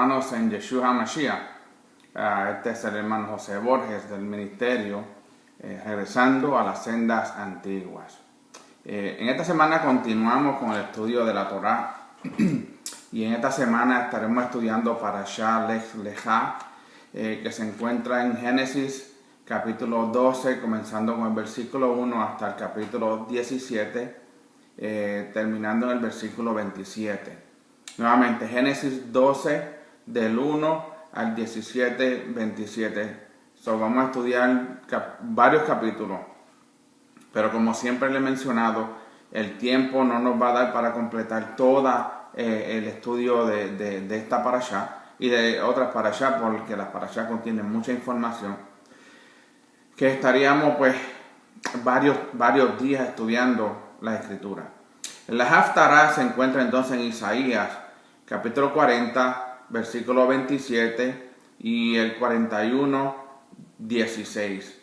hermanos en Yeshua Mashiach. Este es el hermano José Borges del ministerio, regresando a las sendas antiguas. En esta semana continuamos con el estudio de la Torá y en esta semana estaremos estudiando Parashá Lech Lechá, que se encuentra en Génesis capítulo 12, comenzando con el versículo 1 hasta el capítulo 17, terminando en el versículo 27. Nuevamente, Génesis 12, del 1 al 17, 27. Vamos a estudiar varios capítulos, pero como siempre le he mencionado, el tiempo no nos va a dar para completar todo el estudio de esta parashá y de otras parashá, porque las parashá contienen mucha información, que estaríamos pues varios días estudiando la escritura. La Haftará se encuentra entonces en Isaías capítulo 40, versículo 27 y el 41, 16.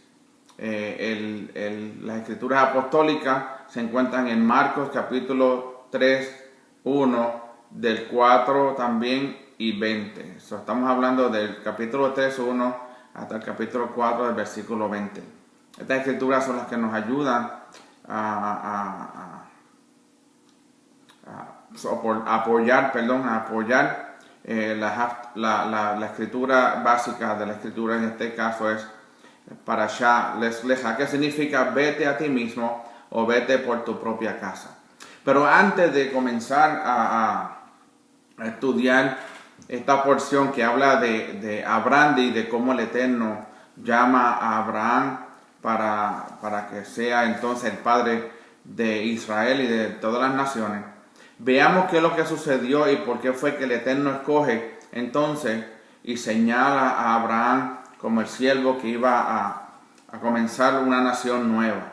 Las escrituras apostólicas se encuentran en Marcos capítulo 3, 1, del 4 también y 20. Estamos hablando del capítulo 3, 1 hasta el capítulo 4 del versículo 20. Estas escrituras son las que nos ayudan a apoyar la escritura básica de la escritura. En este caso es Parashá Lech Lechá, que significa vete a ti mismo o vete por tu propia casa. Pero antes de comenzar a estudiar esta porción que habla de Abraham y de cómo el Eterno llama a Abraham para que sea entonces el padre de Israel y de todas las naciones, veamos qué es lo que sucedió y por qué fue que el Eterno escoge entonces y señala a Abraham como el siervo que iba a comenzar una nación nueva.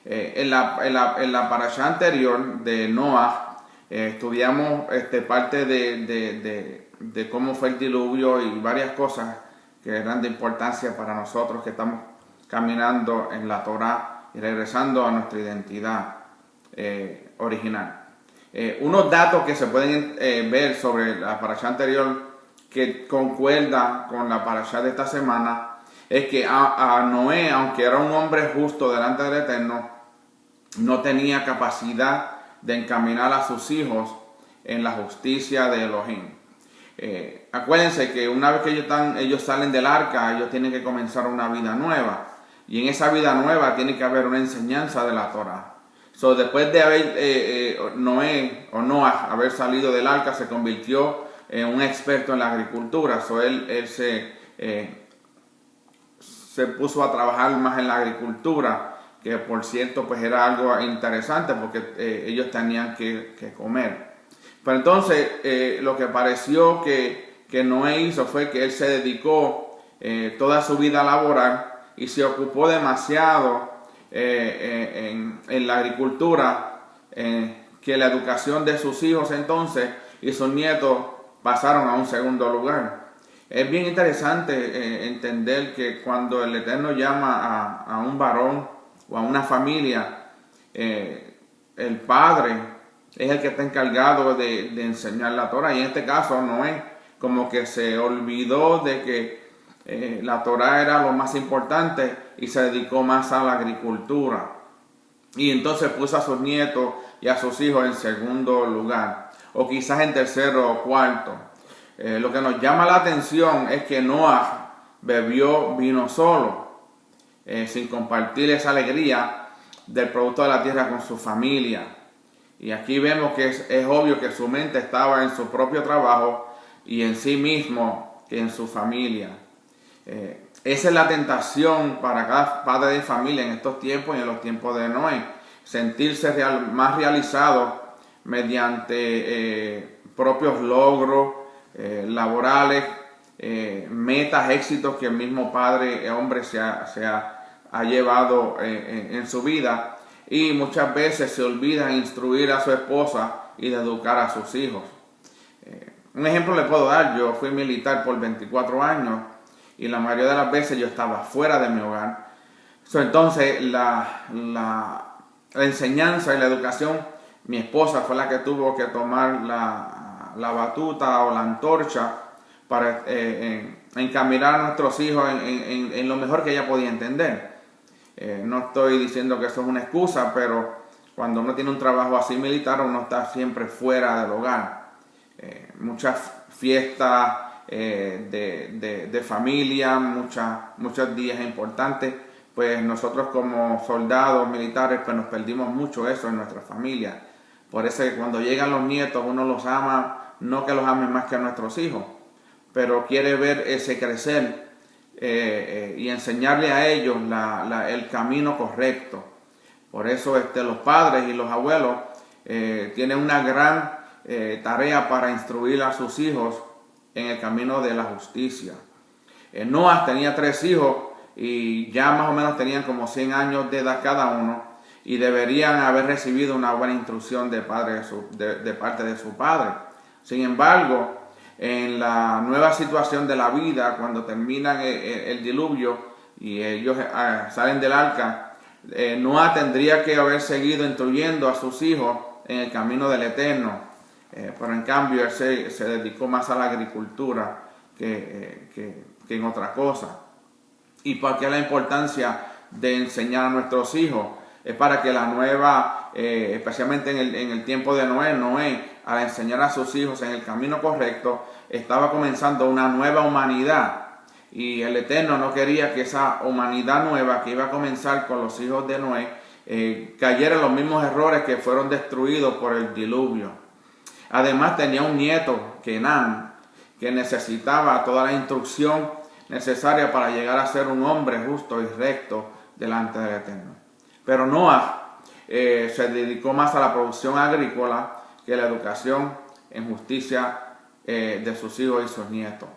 En la parashá anterior de Noah estudiamos parte de cómo fue el diluvio y varias cosas que eran de importancia para nosotros que estamos caminando en la Torá y regresando a nuestra identidad original. Unos datos que se pueden ver sobre la parashá anterior que concuerda con la parashá de esta semana es que a Noé, aunque era un hombre justo delante del Eterno, no tenía capacidad de encaminar a sus hijos en la justicia de Elohim. Acuérdense que una vez que ellos salen del arca, ellos tienen que comenzar una vida nueva. Y en esa vida nueva tiene que haber una enseñanza de la Torá. Después de haber Noah haber salido del arca, se convirtió en un experto en la agricultura. Él se puso a trabajar más en la agricultura, que por cierto pues era algo interesante porque ellos tenían que comer. Pero entonces lo que pareció que Noé hizo fue que él se dedicó toda su vida laboral y se ocupó demasiado en la agricultura, que la educación de sus hijos entonces y sus nietos pasaron a un segundo lugar. Es bien interesante entender que cuando el Eterno llama a un varón o a una familia, el padre es el que está encargado de enseñar la Torah, y en este caso Noé como que se olvidó de que la Torah era lo más importante y se dedicó más a la agricultura, y entonces puso a sus nietos y a sus hijos en segundo lugar, o quizás en tercero o cuarto. Lo que nos llama la atención es que Noah bebió vino solo, sin compartir esa alegría del producto de la tierra con su familia. Y aquí vemos que es obvio que su mente estaba en su propio trabajo y en sí mismo que en su familia. Esa es la tentación para cada padre de familia en estos tiempos y en los tiempos de Noé. Sentirse más realizado mediante propios logros laborales, metas, éxitos que el mismo padre, hombre, se ha llevado en su vida, y muchas veces se olvida instruir a su esposa y de educar a sus hijos. Un ejemplo le puedo dar. Yo fui militar por 24 años y la mayoría de las veces yo estaba fuera de mi hogar. Entonces la enseñanza y la educación, mi esposa fue la que tuvo que tomar la batuta o la antorcha para encaminar a nuestros hijos en lo mejor que ella podía entender. No estoy diciendo que eso es una excusa, pero cuando uno tiene un trabajo así militar, uno está siempre fuera del hogar. Muchas fiestas de familia, muchos días importantes, pues nosotros como soldados militares pues nos perdimos mucho eso en nuestra familia. Por eso que cuando llegan los nietos uno los ama, no que los ame más que a nuestros hijos, pero quiere ver ese crecer y enseñarle a ellos el camino correcto. Por eso los padres y los abuelos tienen una gran tarea para instruir a sus hijos en el camino de la justicia. Noah tenía 3 hijos y ya más o menos tenían como 100 años de edad cada uno y deberían haber recibido una buena instrucción de parte de su padre. Sin embargo, en la nueva situación de la vida, cuando terminan el diluvio y ellos salen del arca, Noah tendría que haber seguido instruyendo a sus hijos en el camino del Eterno, pero en cambio él se dedicó más a la agricultura que en otra cosa. ¿Y por qué la importancia de enseñar a nuestros hijos? Es para que la nueva, especialmente en el tiempo de Noé, al enseñar a sus hijos en el camino correcto, estaba comenzando una nueva humanidad. Y el Eterno no quería que esa humanidad nueva que iba a comenzar con los hijos de Noé cayera en los mismos errores que fueron destruidos por el diluvio. Además tenía un nieto, Kenán, que necesitaba toda la instrucción necesaria para llegar a ser un hombre justo y recto delante del Eterno. Pero Noah se dedicó más a la producción agrícola que a la educación en justicia de sus hijos y sus nietos.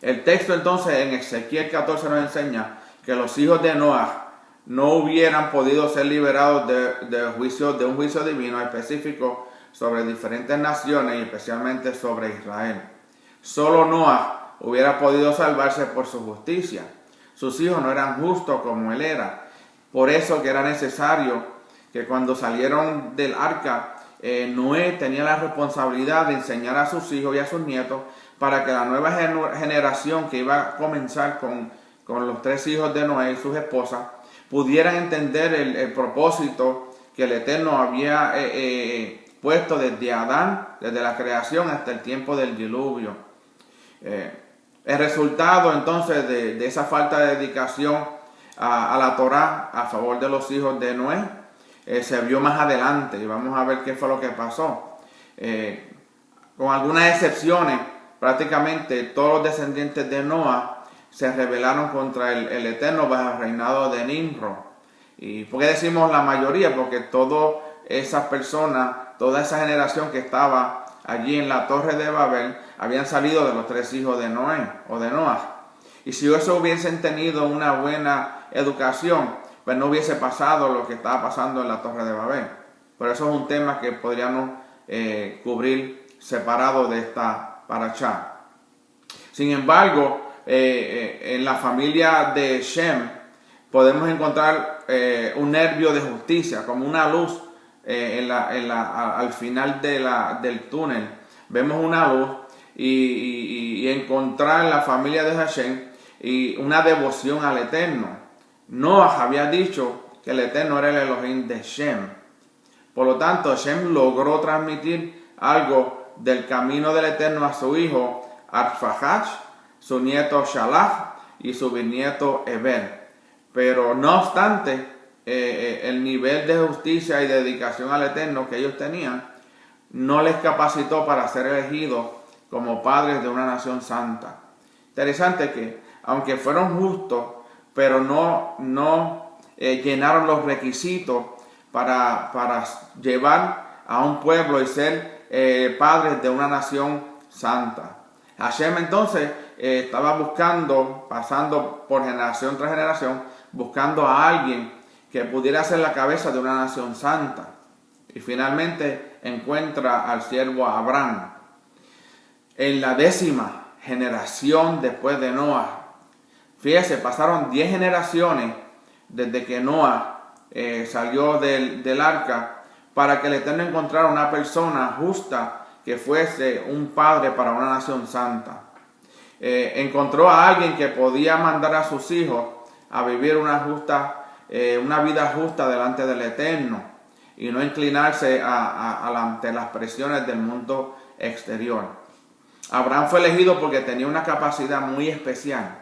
El texto entonces en Ezequiel 14 nos enseña que los hijos de Noah no hubieran podido ser liberados de un juicio divino específico sobre diferentes naciones y especialmente sobre Israel. Solo Noah hubiera podido salvarse por su justicia. Sus hijos no eran justos como él era. Por eso que era necesario que cuando salieron del arca, Noé tenía la responsabilidad de enseñar a sus hijos y a sus nietos para que la nueva generación que iba a comenzar con los 3 hijos de Noé y sus esposas pudieran entender el propósito que el Eterno había puesto desde Adán, desde la creación hasta el tiempo del diluvio. El resultado entonces de esa falta de dedicación a la Torá a favor de los hijos de Noé se vio más adelante y vamos a ver qué fue lo que pasó. Con algunas excepciones, prácticamente todos los descendientes de Noah se rebelaron contra el Eterno bajo el reinado de Nimrod. ¿Y por qué decimos la mayoría? Porque todas esas personas, toda esa generación que estaba allí en la Torre de Babel, habían salido de los 3 hijos de Noé o de Noah. Y si eso hubiesen tenido una buena educación, pues no hubiese pasado lo que estaba pasando en la Torre de Babel. Por eso es un tema que podríamos cubrir separado de esta parashá. Sin embargo, en la familia de Shem podemos encontrar un nervio de justicia, como una luz al final del túnel. Vemos una luz y encontrar en la familia de Hashem y una devoción al Eterno. Noah había dicho que el Eterno era el Elohim de Shem. Por lo tanto, Shem logró transmitir algo del camino del Eterno a su hijo Arfaxad, su nieto Shalach y su bisnieto Eber. Pero no obstante, el nivel de justicia y dedicación al Eterno que ellos tenían no les capacitó para ser elegidos como padres de una nación santa. Interesante que, aunque fueron justos, pero no llenaron los requisitos para llevar a un pueblo y ser padres de una nación santa. Hashem entonces estaba buscando, pasando por generación tras generación, buscando a alguien que pudiera ser la cabeza de una nación santa. Y finalmente encuentra al siervo Abraham. En la 10ª generación después de Noah, fíjese, pasaron 10 generaciones desde que Noah salió del arca para que el Eterno encontrara una persona justa que fuese un padre para una nación santa. Encontró a alguien que podía mandar a sus hijos a vivir una vida justa delante del Eterno y no inclinarse ante las presiones del mundo exterior. Abraham fue elegido porque tenía una capacidad muy especial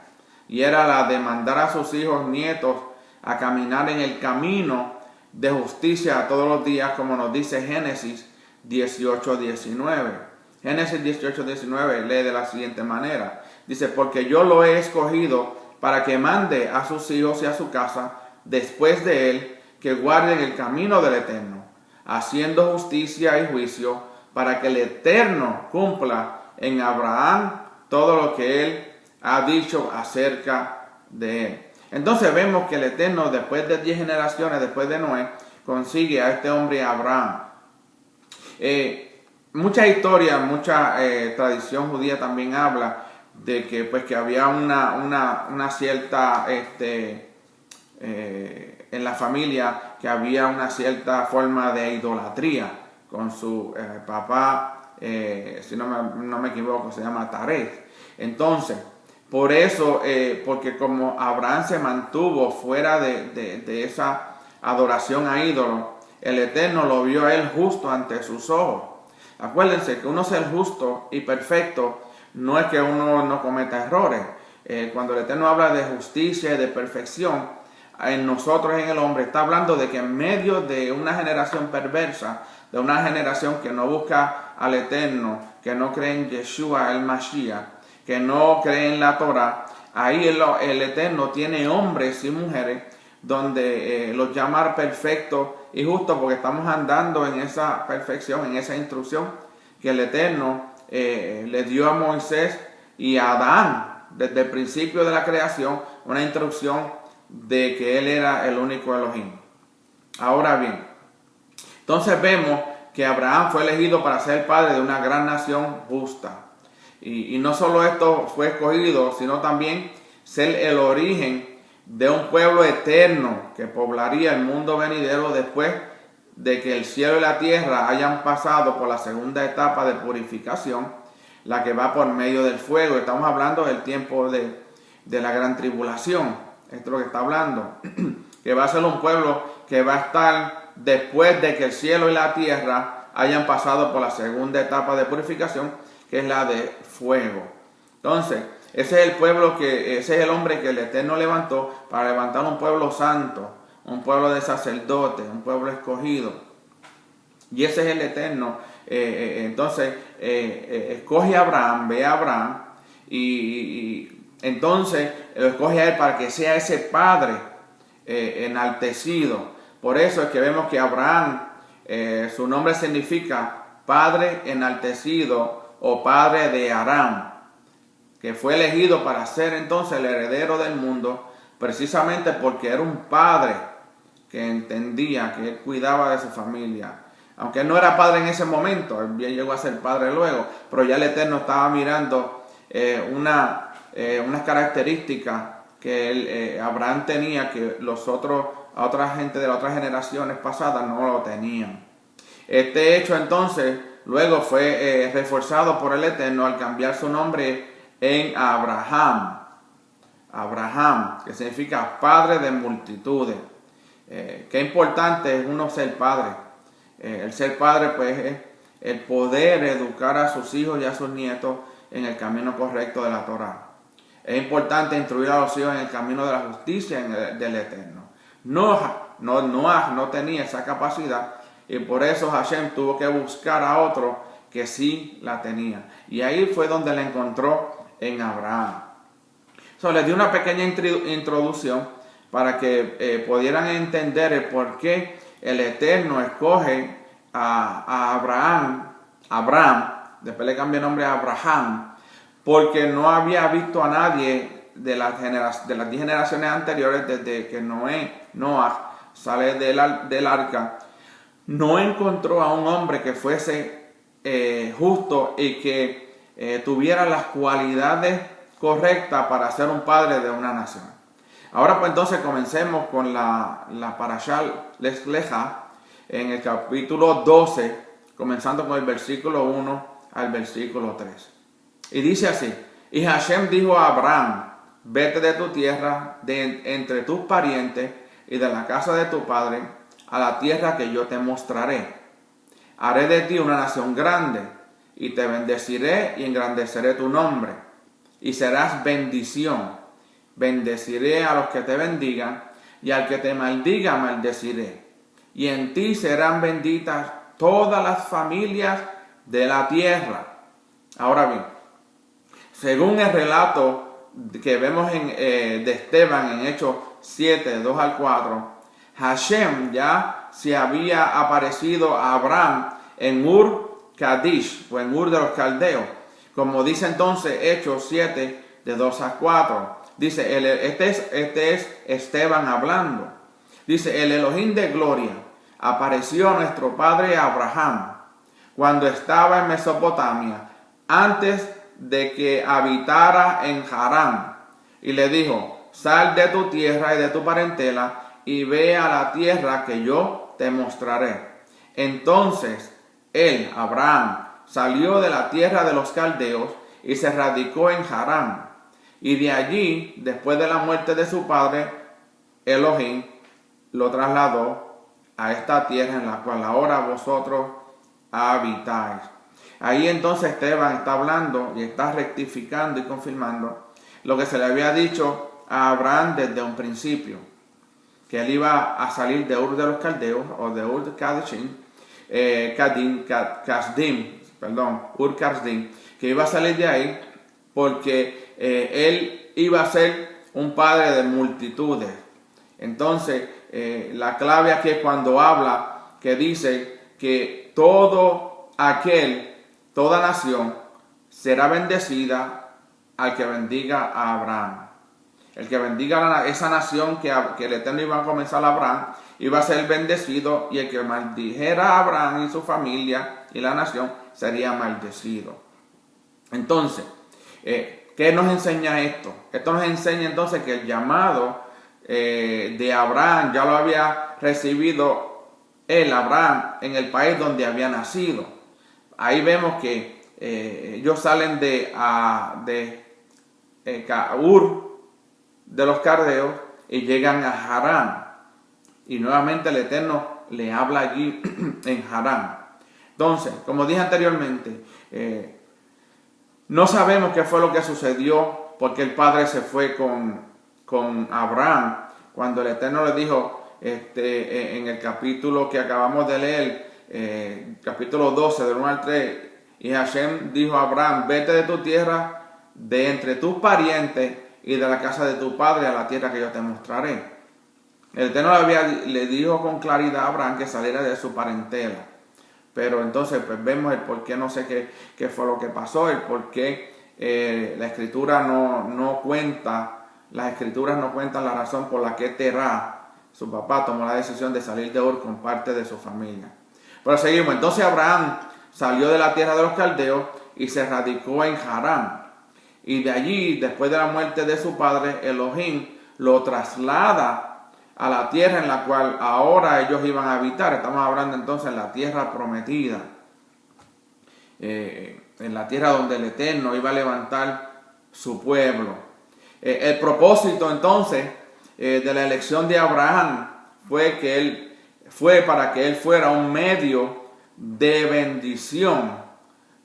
y era la de mandar a sus hijos nietos a caminar en el camino de justicia todos los días, como nos dice Génesis 18:19. Génesis 18:19 lee de la siguiente manera. Dice, porque yo lo he escogido para que mande a sus hijos y a su casa después de él, que guarden el camino del Eterno, haciendo justicia y juicio, para que el Eterno cumpla en Abraham todo lo que él ha dicho acerca de él. Entonces vemos que el Eterno, después de 10 generaciones, después de Noé, consigue a este hombre Abraham. Mucha historia, mucha tradición judía también habla de que, pues, que había una cierta, en la familia, que había una cierta forma de idolatría con su papá, si no me equivoco, se llama Taré. Entonces, por eso, porque como Abraham se mantuvo fuera de esa adoración a ídolos, el Eterno lo vio a él justo ante sus ojos. Acuérdense que uno ser justo y perfecto no es que uno no cometa errores. Cuando el Eterno habla de justicia y de perfección, en nosotros, en el hombre, está hablando de que en medio de una generación perversa, de una generación que no busca al Eterno, que no cree en Yeshua el Mashiach, que no cree en la Torah, ahí el Eterno tiene hombres y mujeres donde los llama perfectos y justos, porque estamos andando en esa perfección, en esa instrucción que el Eterno le dio a Moisés y a Adán desde el principio de la creación, una instrucción de que él era el único Elohim. Ahora bien, entonces vemos que Abraham fue elegido para ser padre de una gran nación justa. Y no solo esto fue escogido, sino también ser el origen de un pueblo eterno que poblaría el mundo venidero después de que el cielo y la tierra hayan pasado por la segunda etapa de purificación, la que va por medio del fuego. Estamos hablando del tiempo de la gran tribulación. Esto es lo que está hablando, que va a ser un pueblo que va a estar después de que el cielo y la tierra hayan pasado por la segunda etapa de purificación, que es la de fuego. Entonces, ese es el hombre que el Eterno levantó para levantar un pueblo santo, un pueblo de sacerdotes, un pueblo escogido. Y ese es el Eterno. Entonces, escoge a Abraham, ve a Abraham y entonces lo escoge a él para que sea ese padre enaltecido. Por eso es que vemos que Abraham, su nombre significa padre enaltecido o padre de Aram, que fue elegido para ser entonces el heredero del mundo, precisamente porque era un padre que entendía, que él cuidaba de su familia. Aunque él no era padre en ese momento, él bien llegó a ser padre luego, pero ya el Eterno estaba mirando unas características que Abraham tenía que a otra gente de las otras generaciones pasadas no lo tenían. Este hecho entonces luego fue reforzado por el Eterno al cambiar su nombre en Abraham. Abraham, que significa padre de multitudes. Qué importante es uno ser padre. El ser padre, pues, es el poder educar a sus hijos y a sus nietos en el camino correcto de la Torah. Es importante instruir a los hijos en el camino de la justicia del Eterno. Noah no tenía esa capacidad y por eso Hashem tuvo que buscar a otro que sí la tenía. Y ahí fue donde la encontró en Abraham. Les di una pequeña introducción para que pudieran entender el por qué el Eterno escoge a Abraham, después le cambia el nombre a Abraham, porque no había visto a nadie de las 10 generaciones anteriores, desde que Noah sale del arca, no encontró a un hombre que fuese justo y que tuviera las cualidades correctas para ser un padre de una nación. Ahora pues entonces comencemos con la Parashá Lech Lecha en el capítulo 12, comenzando con el versículo 1 al versículo 3. Y dice así: y Hashem dijo a Abraham: vete de tu tierra, de entre tus parientes y de la casa de tu padre, a la tierra que yo te mostraré. Haré de ti una nación grande, y te bendeciré y engrandeceré tu nombre, y serás bendición. Bendeciré a los que te bendigan, y al que te maldiga maldeciré. Y en ti serán benditas todas las familias de la tierra. Ahora bien, según el relato que vemos de Esteban en Hechos 7, 2 al 4, Hashem ya se había aparecido a Abraham en Ur Kadish, o en Ur de los Caldeos, como dice entonces Hechos 7, de 2 a 4. Dice, este es Esteban hablando. Dice: el Elohim de gloria apareció a nuestro padre Abraham cuando estaba en Mesopotamia, antes de que habitara en Harán, y le dijo: sal de tu tierra y de tu parentela y ve a la tierra que yo te mostraré. Entonces él, Abraham, salió de la tierra de los caldeos y se radicó en Harán. Y de allí, después de la muerte de su padre, Elohim lo trasladó a esta tierra en la cual ahora vosotros habitáis. Ahí entonces Esteban está hablando y está rectificando y confirmando lo que se le había dicho a Abraham desde un principio, que él iba a salir de Ur de los Caldeos, o de Ur Kasdim, Ur Kasdim, que iba a salir de ahí porque él iba a ser un padre de multitudes. Entonces, la clave aquí es cuando habla, que dice que toda nación será bendecida al que bendiga a Abraham. El que bendiga esa nación que el Eterno iba a comenzar a Abraham, iba a ser bendecido, y el que maldijera a Abraham y su familia y la nación sería maldecido. Entonces, ¿qué nos enseña esto? Esto nos enseña entonces que el llamado de Abraham ya lo había recibido Abraham, en el país donde había nacido. Ahí vemos que ellos salen de Ur de los Caldeos y llegan a Harán. Y nuevamente el Eterno le habla allí en Harán. Entonces, como dije anteriormente, no sabemos qué fue lo que sucedió, porque el padre se fue con Abraham, cuando el Eterno le dijo en el capítulo que acabamos de leer, capítulo 12, del 1 al 3, y Hashem dijo a Abraham: vete de tu tierra, de entre tus parientes y de la casa de tu padre, a la tierra que yo te mostraré. El Eterno le dijo con claridad a Abraham que saliera de su parentela. Pero entonces pues vemos el por qué, no sé qué fue lo que pasó, el por qué la escritura no cuenta, las escrituras no cuentan la razón por la que Terah, su papá, tomó la decisión de salir de Ur con parte de su familia. Pero seguimos. Entonces Abraham salió de la tierra de los caldeos y se radicó en Harán. Y de allí, después de la muerte de su padre, Elohim lo traslada a la tierra en la cual ahora ellos iban a habitar. Estamos hablando entonces de la tierra prometida, en la tierra donde el Eterno iba a levantar su pueblo. El propósito entonces de la elección de Abraham fue para que él fuera un medio de bendición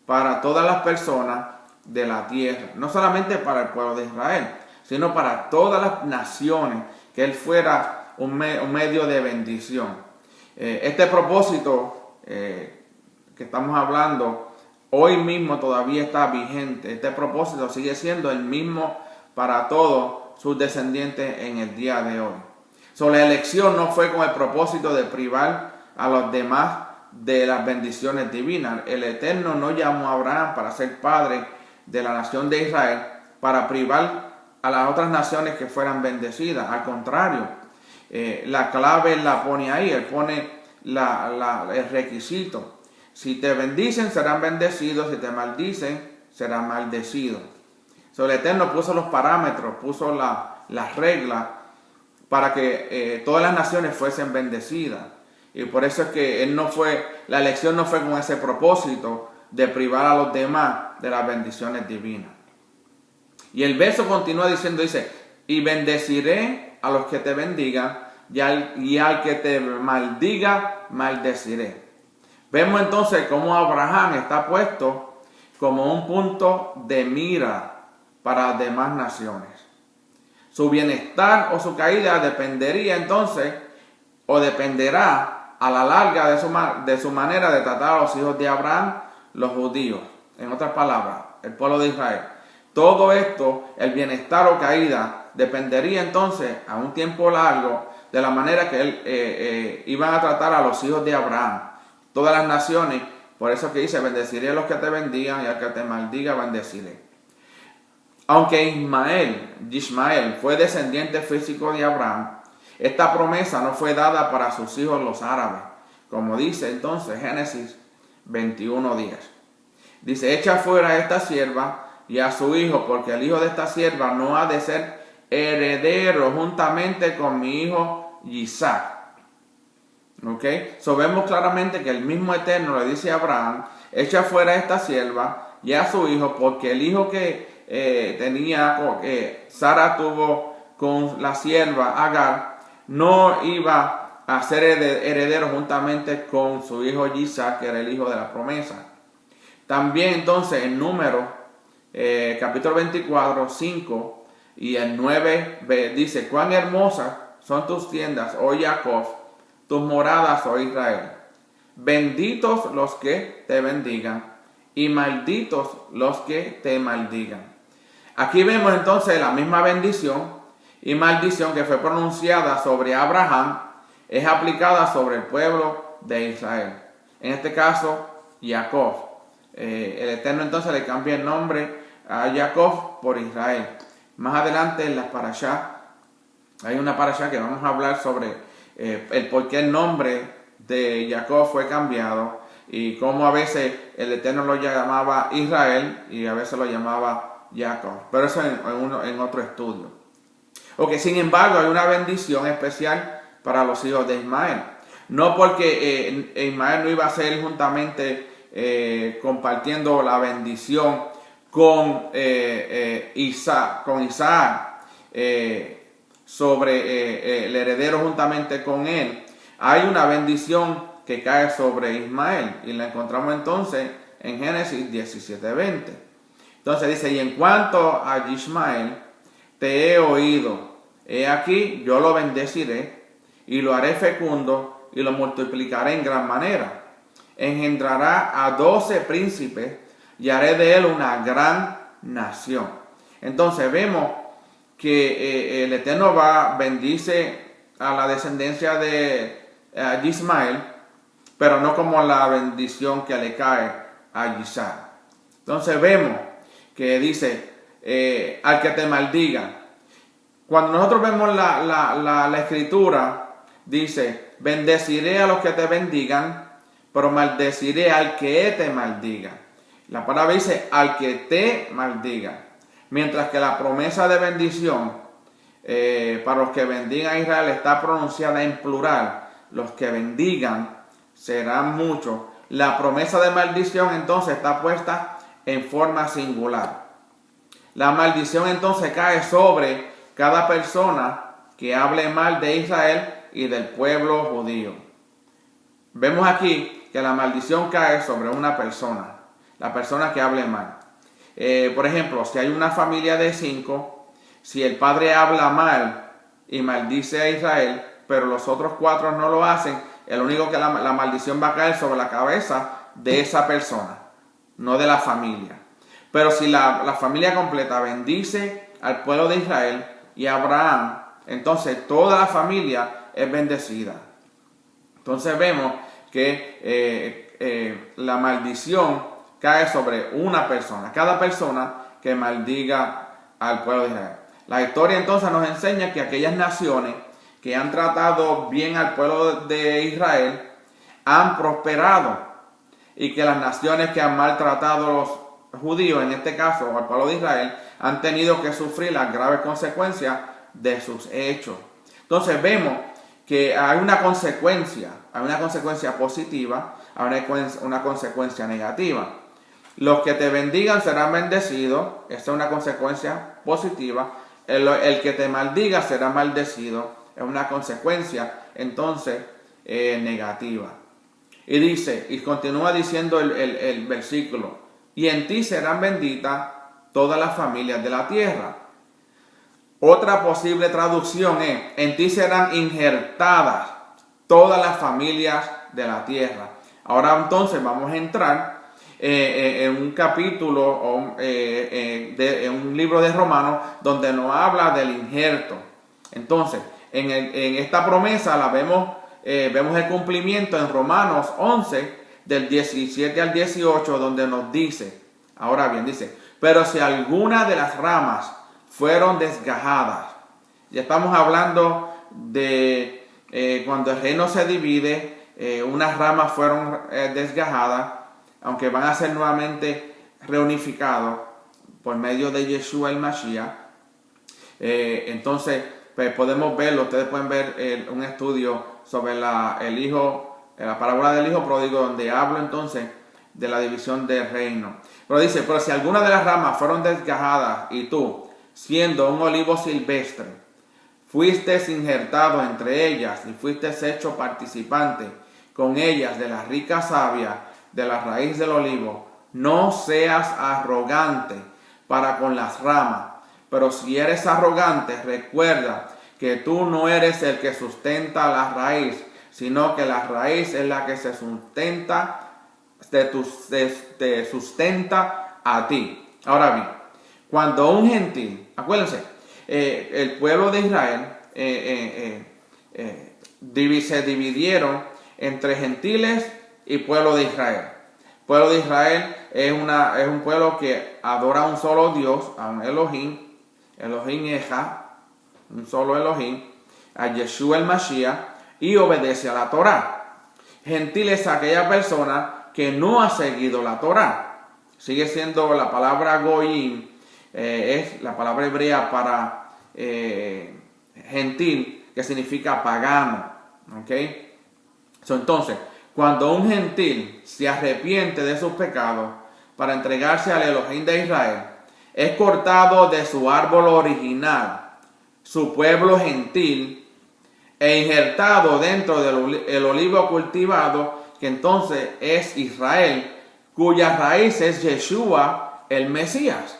para todas las personas de la tierra, no solamente para el pueblo de Israel, sino para todas las naciones, que él fuera un medio de bendición. Este propósito que estamos hablando hoy mismo todavía está vigente. Este propósito sigue siendo el mismo para todos sus descendientes en el día de hoy. La elección no fue con el propósito de privar a los demás de las bendiciones divinas. El Eterno no llamó a Abraham para ser padre de la nación de Israel, para privar a las otras naciones que fueran bendecidas. Al contrario, la clave la pone ahí, él pone el requisito. Si te bendicen, serán bendecidos; si te maldicen, serán maldecidos. El Eterno puso los parámetros, puso las reglas para que todas las naciones fuesen bendecidas. Y por eso es que la elección no fue con ese propósito de privar a los demás de las bendiciones divinas. Y el verso continúa diciendo, dice, y bendeciré a los que te bendigan, y al que te maldiga, maldeciré. Vemos entonces cómo Abraham está puesto como un punto de mira para las demás naciones. Su bienestar o su caída dependería entonces, o dependerá a la larga de su manera de tratar a los hijos de Abraham, los judíos. En otras palabras, el pueblo de Israel. Todo esto, el bienestar o caída, dependería entonces a un tiempo largo de la manera que iban a tratar a los hijos de Abraham. Todas las naciones, por eso que dice, bendeciré a los que te bendigan y al que te maldiga, bendeciré. Aunque Ismael fue descendiente físico de Abraham, esta promesa no fue dada para sus hijos los árabes, como dice entonces Génesis 21:10. Dice, echa fuera a esta sierva y a su hijo, porque el hijo de esta sierva no ha de ser heredero juntamente con mi hijo Isaac. ¿Ok? So vemos claramente que el mismo Eterno le dice a Abraham, echa fuera a esta sierva y a su hijo, porque el hijo que Sara tuvo con la sierva Agar, no iba a ser heredero juntamente con su hijo Isaac, que era el hijo de la promesa. También entonces en Números, capítulo 24, 5 y el 9 dice, cuán hermosas son tus tiendas, oh Jacob, tus moradas, oh Israel. Benditos los que te bendigan y malditos los que te maldigan. Aquí vemos entonces la misma bendición y maldición que fue pronunciada sobre Abraham, es aplicada sobre el pueblo de Israel. En este caso, Jacob. El Eterno entonces le cambia el nombre a Jacob por Israel. Más adelante en las parashá, hay una parashá que vamos a hablar sobre el por qué el nombre de Jacob fue cambiado y cómo a veces el Eterno lo llamaba Israel y a veces lo llamaba Jacob, pero eso en otro estudio. Sin embargo, hay una bendición especial para los hijos de Ismael. No porque Ismael no iba a ser juntamente compartiendo la bendición con Isaac, sobre el heredero juntamente con él. Hay una bendición que cae sobre Ismael y la encontramos entonces en Génesis 17:20. Entonces dice, y en cuanto a Ismael, te he oído, he aquí yo lo bendeciré y lo haré fecundo y lo multiplicaré en gran manera. Engendrará a 12 príncipes y haré de él una gran nación. Entonces vemos que el Eterno bendice a la descendencia de Ismael, pero no como la bendición que le cae a Isaac. Entonces vemos que dice, al que te maldiga. Cuando nosotros vemos la escritura, dice, bendeciré a los que te bendigan, pero maldeciré al que te maldiga. La palabra dice, al que te maldiga. Mientras que la promesa de bendición para los que bendigan a Israel está pronunciada en plural. Los que bendigan serán muchos. La promesa de maldición entonces está puesta en forma singular. La maldición entonces cae sobre cada persona que hable mal de Israel y del pueblo judío. Vemos aquí que la maldición cae sobre una persona, la persona que hable mal. Por ejemplo, si hay una familia de 5, si el padre habla mal y maldice a Israel, pero los otros 4 no lo hacen, el único que la maldición va a caer sobre la cabeza de esa persona, no de la familia. Pero si la familia completa bendice al pueblo de Israel y a Abraham, entonces toda la familia es bendecida. Entonces vemos que la maldición cae sobre una persona, cada persona que maldiga al pueblo de Israel. La historia entonces nos enseña que aquellas naciones que han tratado bien al pueblo de Israel han prosperado y que las naciones que han maltratado a los judíos, en este caso al pueblo de Israel, han tenido que sufrir las graves consecuencias de sus hechos. Entonces vemos que hay una consecuencia positiva, hay una consecuencia negativa. Los que te bendigan serán bendecidos. Esta es una consecuencia positiva. El que te maldiga será maldecido. Es una consecuencia, entonces, negativa. Y dice, y continúa diciendo el versículo, y en ti serán benditas todas las familias de la tierra. Otra posible traducción es, en ti serán injertadas todas las familias de la tierra. Ahora entonces vamos a entrar en un capítulo, en un libro de Romanos, donde nos habla del injerto. Entonces, en esta promesa la vemos el cumplimiento en Romanos 11, del 17 al 18, donde nos dice, ahora bien, dice, pero si alguna de las ramas fueron desgajadas, ya estamos hablando de cuando el reino se divide, unas ramas fueron desgajadas, aunque van a ser nuevamente reunificados por medio de Yeshua el Mashiach. Entonces, pues podemos verlo, ustedes pueden ver un estudio sobre la parábola del hijo pródigo, donde hablo entonces de la división del reino. Pero dice, pero si alguna de las ramas fueron desgajadas y tú, siendo un olivo silvestre, fuiste injertado entre ellas y fuiste hecho participante con ellas de la rica savia de la raíz del olivo, no seas arrogante para con las ramas. Pero si eres arrogante, recuerda que tú no eres el que sustenta la raíz, sino que la raíz es la que se sustenta, te sustenta a ti. Ahora bien, cuando un gentil, acuérdense, el pueblo de Israel se dividieron entre gentiles y pueblo de Israel. El pueblo de Israel es un pueblo que adora a un solo Dios, a un Elohim Ejad, un solo Elohim, a Yeshua el Mashiach, y obedece a la Torá. Gentil es aquella persona que no ha seguido la Torá. Sigue siendo la palabra goyim, es la palabra hebrea para gentil, que significa pagano. ¿Okay? Entonces, cuando un gentil se arrepiente de sus pecados para entregarse al Elohim de Israel, es cortado de su árbol original, su pueblo gentil, e injertado dentro del olivo cultivado, que entonces es Israel, cuya raíz es Yeshua el Mesías.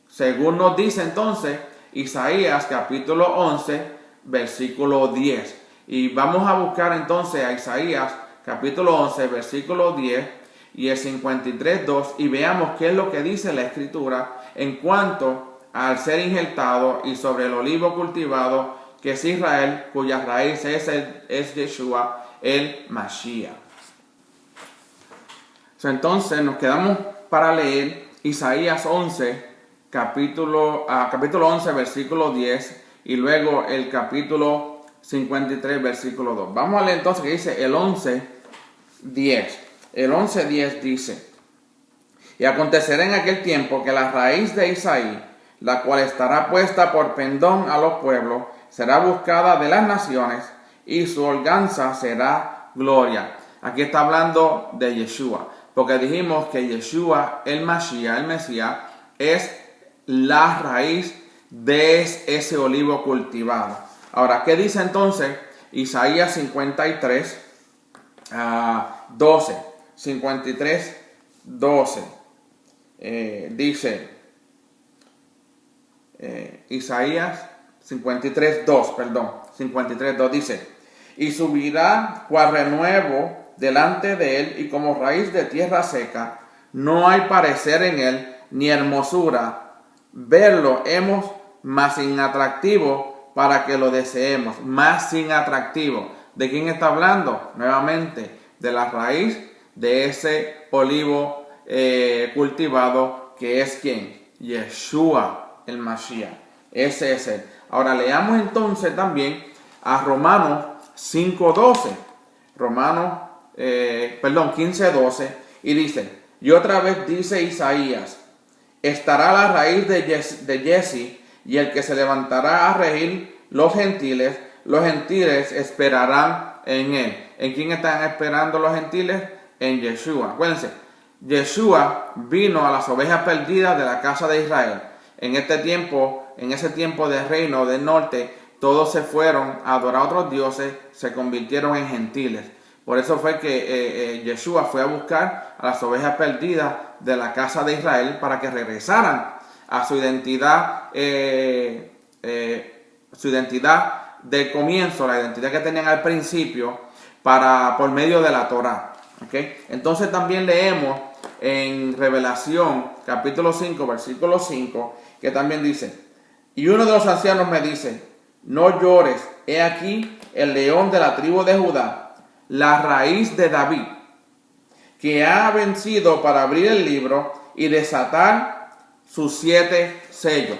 Según nos dice entonces Isaías capítulo 11, versículo 10. Y vamos a buscar entonces a Isaías capítulo 11, versículo 10 y el 53:2, y veamos qué es lo que dice la Escritura en cuanto al ser injertado y sobre el olivo cultivado, que es Israel, cuya raíz es Yeshua el Mashiach. Entonces nos quedamos para leer Isaías 11, capítulo 11, versículo 10, y luego el capítulo 53, versículo 2. Vamos a leer entonces que dice el 11:10. El 11:10 dice, y acontecerá en aquel tiempo que la raíz de Isaí, la cual estará puesta por pendón a los pueblos, será buscada de las naciones, y su holganza será gloria. Aquí está hablando de Yeshua, porque dijimos que Yeshua, el Mashiach, el Mesías, es la raíz de ese olivo cultivado. Ahora, ¿qué dice entonces Isaías 53, 12? 53, 12. Dice Isaías 53:2 dice, y subirá cual renuevo delante de él, y como raíz de tierra seca, no hay parecer en él, ni hermosura, verlo hemos, mas sin atractivo para que lo deseemos, más sin atractivo. ¿De quién está hablando? Nuevamente, de la raíz de ese olivo cultivado, que es ¿quién? Yeshua el Mashiach. Ese es él. Ahora leamos entonces también a Romanos 5:12. Romanos 15:12, y dice, y otra vez dice Isaías, estará la raíz de Jesse, y el que se levantará a regir los gentiles esperarán en él. ¿En quién están esperando los gentiles? En Yeshua. Acuérdense, Yeshua vino a las ovejas perdidas de la casa de Israel. En ese tiempo del reino del norte, todos se fueron a adorar a otros dioses, se convirtieron en gentiles. Por eso fue que Yeshua fue a buscar a las ovejas perdidas de la casa de Israel para que regresaran a su identidad del comienzo, la identidad que tenían al principio, por medio de la Torá. ¿Okay? Entonces también leemos en Revelación capítulo 5, versículo 5, que también dice: y uno de los ancianos me dice, no llores, he aquí el león de la tribu de Judá, la raíz de David, que ha vencido para abrir el libro y desatar sus 7 sellos.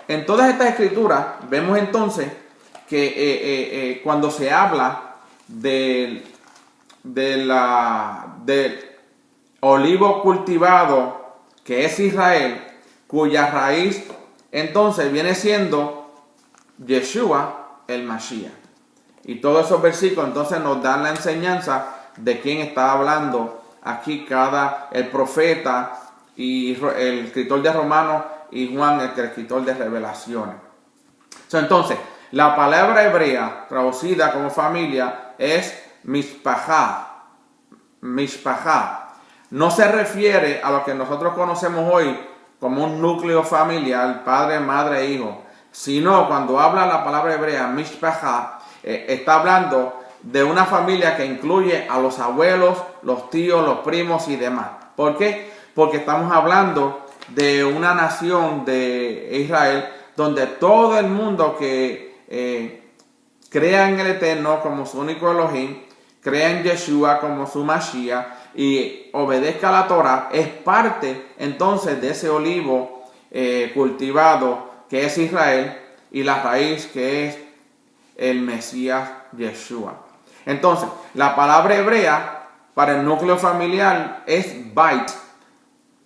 En todas estas escrituras vemos entonces que cuando se habla del olivo cultivado, que es Israel, cuya raíz entonces viene siendo Yeshua el Mashiach. Y todos esos versículos entonces nos dan la enseñanza de quién está hablando aquí el profeta y el escritor de Romanos y Juan, el escritor de Revelaciones. Entonces, la palabra hebrea traducida como familia es mishpachá. Mishpachá. No se refiere a lo que nosotros conocemos hoy como un núcleo familiar, padre, madre e hijo, sino cuando habla la palabra hebrea mishpachá, está hablando de una familia que incluye a los abuelos, los tíos, los primos y demás. ¿Por qué? Porque estamos hablando de una nación de Israel donde todo el mundo que crea en el Eterno como su único Elohim, crea en Yeshua como su Mashiach y obedezca la Torah, es parte entonces de ese olivo cultivado que es Israel y la raíz que es el Mesías Yeshua. Entonces, la palabra hebrea para el núcleo familiar es bait.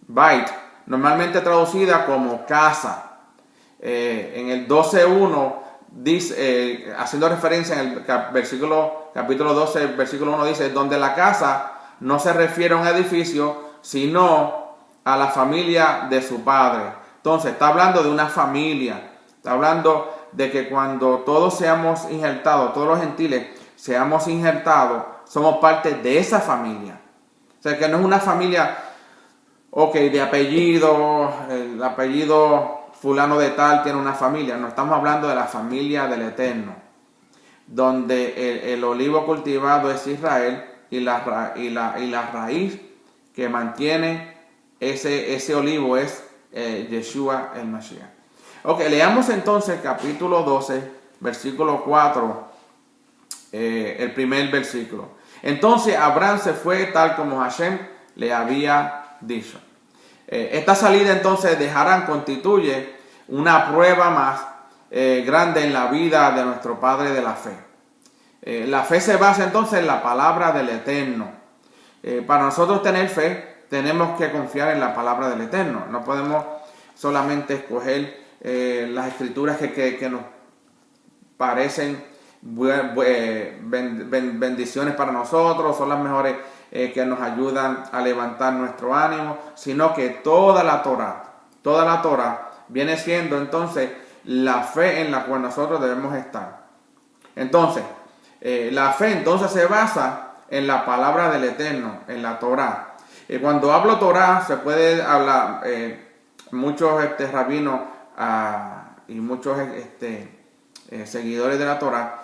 Bait, normalmente traducida como casa. En el 12.1 dice, haciendo referencia en el capítulo 12, versículo 1 dice, donde la casa no se refiere a un edificio, sino a la familia de su padre. Entonces, está hablando de una familia, está hablando de que cuando todos seamos injertados, todos los gentiles seamos injertados, somos parte de esa familia. O sea, que no es una familia, de apellido, el apellido fulano de tal tiene una familia. No, estamos hablando de la familia del Eterno, donde el olivo cultivado es Israel y la raíz que mantiene ese olivo es Yeshua el Mashiach. Leamos entonces capítulo 12, versículo 4, el primer versículo. Entonces Abraham se fue tal como Hashem le había dicho. Esta salida entonces de Harán constituye una prueba más grande en la vida de nuestro Padre de la fe. La fe se basa entonces en la palabra del Eterno. Para nosotros tener fe, tenemos que confiar en la palabra del Eterno. No podemos solamente escoger las escrituras que nos parecen bendiciones para nosotros, son las mejores que nos ayudan a levantar nuestro ánimo, sino que toda la Torah viene siendo entonces la fe en la cual nosotros debemos estar. Entonces, la fe entonces se basa en la palabra del Eterno, en la Torah. Cuando hablo Torah se puede hablar, muchos rabinos y muchos seguidores de la Torah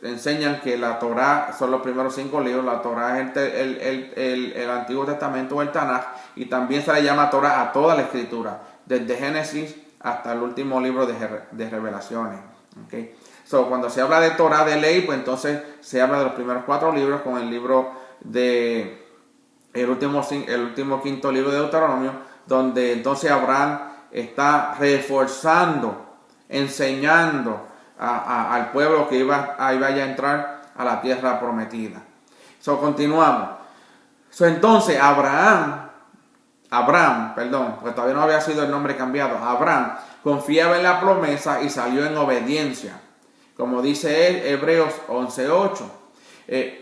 enseñan que la Torah son los primeros 5 libros. La Torah es el Antiguo Testamento o el Tanaj, y también se le llama Torah a toda la escritura, desde Génesis hasta el último libro de Revelaciones. ¿Okay? Cuando se habla de Torah, de ley, pues entonces se habla de los primeros 4 libros con el libro de el último 5.º libro de Deuteronomio, donde entonces Abraham está reforzando, enseñando al pueblo que vaya a entrar a la tierra prometida. Continuamos. Entonces Abraham, porque todavía no había sido el nombre cambiado. Abraham confiaba en la promesa y salió en obediencia, como dice Hebreos 11.8.